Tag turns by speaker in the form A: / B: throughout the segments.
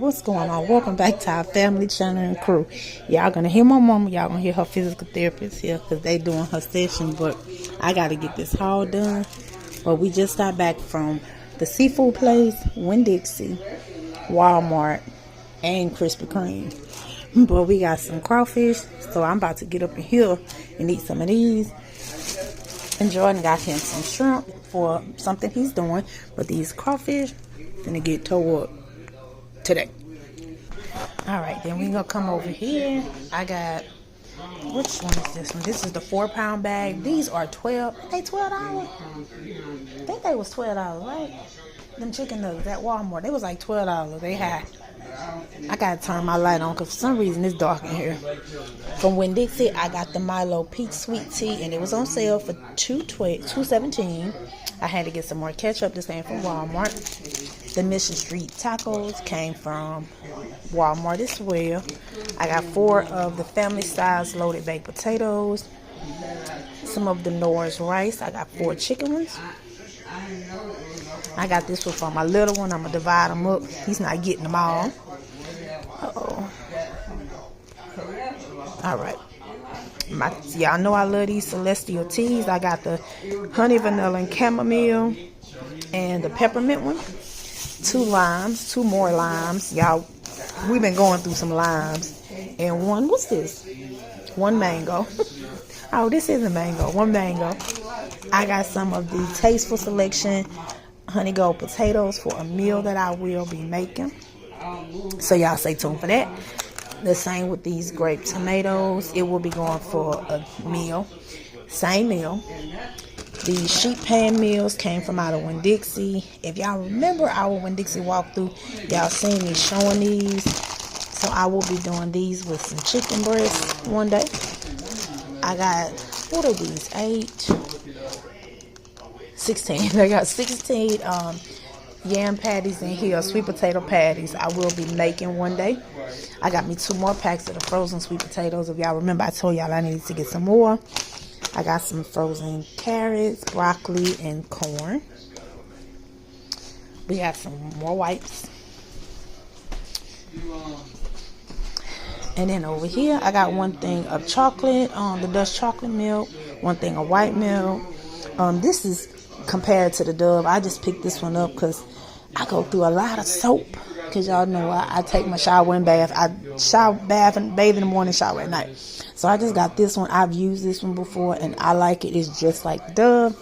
A: what's going on? Welcome back to our family channel and crew. Y'all gonna hear my mama, y'all gonna hear her physical therapist here because they doing her session, but I gotta get this haul done. But we just got back from the seafood place, Winn-Dixie, Walmart, and Krispy Kreme. But we got some crawfish, so I'm about to get up in here and eat some of these. And Jordan got him some shrimp for something he's doing, but these crawfish gonna get towed up today. Alright, then we gonna come over here. I got, which one is this one? This is the 4-pound bag. These are 12. They $12? I think they was $12, right? Them chicken nuggets at Walmart, they was like $12. They had, I gotta turn my light on because for some reason it's dark in here. From Winn-Dixie, I got the Milo Peach Sweet Tea, and it was on sale for $2.17. I had to get some more ketchup. This came from Walmart. The Mission Street tacos came from Walmart as well. I got 4 of the family size loaded baked potatoes. Some of the Norris rice. I got 4 chicken ones. I got this one for my little one. I'm going to divide them up. He's not getting them all. Uh-oh. All right. Y'all know I love these Celestial teas. I got the honey, vanilla, and chamomile, and the peppermint one. 2 limes, 2 more limes. Y'all, we've been going through some limes. And one, what's this? 1 mango. Oh, this is a mango. 1 mango. I got some of the Tasteful Selection honey gold potatoes for a meal that I will be making. So y'all stay tuned for that. The same with these grape tomatoes. It will be going for a meal. Same meal. These sheet pan meals came from out of Winn-Dixie. If y'all remember our Winn-Dixie walkthrough, y'all seen me showing these. So I will be doing these with some chicken breasts one day. I got, what are these? 16. I got 16 yam patties in here, sweet potato patties I will be making one day. I got me 2 more packs of the frozen sweet potatoes. If y'all remember, I told y'all I needed to get some more. I got some frozen carrots, broccoli, and corn. We have some more wipes. And then over here, I got 1 thing of chocolate, the Dutch chocolate milk, 1 thing of white milk. This is compared to the Dove. I just picked this one up because I go through a lot of soap. Because y'all know I take my shower and bath. I shower, bath, and bathe in the morning, shower at night. So I just got this one. I've used this one before and I like it. It's just like Dove.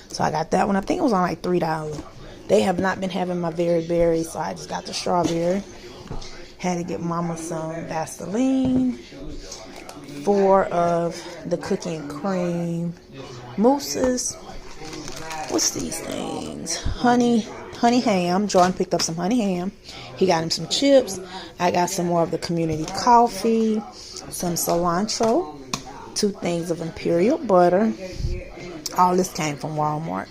A: So I got that one. I think it was on like $3. They have not been having my very berry, so I just got the strawberry. Had to get mama some Vaseline. 4 of the cookie and cream mousses. What's these things? Honey ham. Jordan picked up some honey ham. He got him some chips. I got some more of the community coffee, some cilantro, 2 things of imperial butter. All this came from Walmart.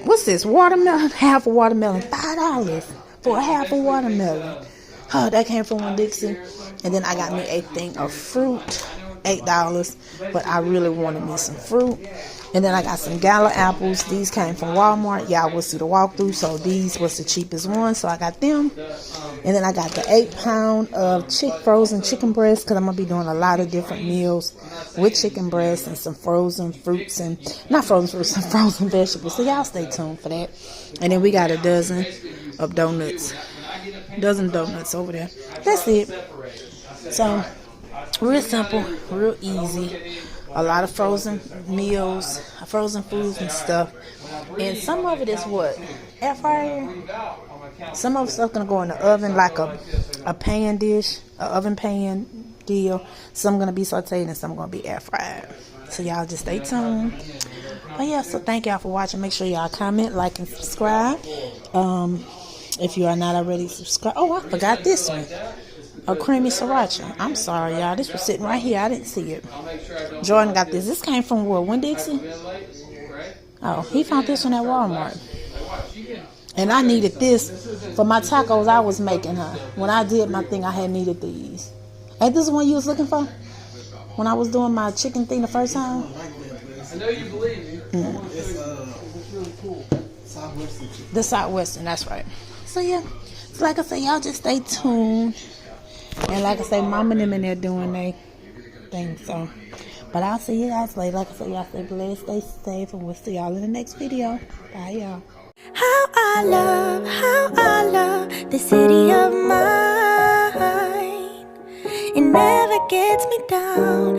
A: What's this? Watermelon. Half a watermelon. $5 for a half a watermelon. Oh, that came from Winn-Dixie. And then I got me a thing of fruit. $8, but I really wanted me some fruit. And then I got some gala apples. These came from Walmart. Y'all will see the walkthrough. So these was the cheapest one. So I got them. And then I got the 8-pound of frozen chicken breast. Because I'm going to be doing a lot of different meals with chicken breast and some frozen fruits. And not frozen fruits, some frozen vegetables. So y'all stay tuned for that. And then we got a dozen of donuts. Dozen donuts over there. That's it. So real simple. Real easy. A lot of frozen meals, frozen foods and stuff. And some of it is what? Air fryer? Some of it's going to go in the oven like a pan dish, an oven pan deal. Some going to be sauteed and some going to be air fried. So y'all just stay tuned. But yeah, so thank y'all for watching. Make sure y'all comment, like, and subscribe. If you are not already subscribed. Oh, I forgot this one. A creamy sriracha. I'm sorry, y'all. This was sitting right here. I didn't see it. Jordan got this. This came from what? Winn-Dixie? Oh, he found this one at Walmart. And I needed this for my tacos I was making, huh? When I did my thing, I had needed these. Ain't this the one you was looking for? When I was doing my chicken thing the first time? I know you believe me. It's really cool. Southwestern chicken. The Southwestern, that's right. So yeah. So like I say, y'all just stay tuned. And like I say, mama and them in there doing their thing. So, but I'll see you guys later. Like I say, y'all stay blessed, stay safe, and we'll see y'all in the next video. Bye, y'all. How I love the city of mine. It never gets me down.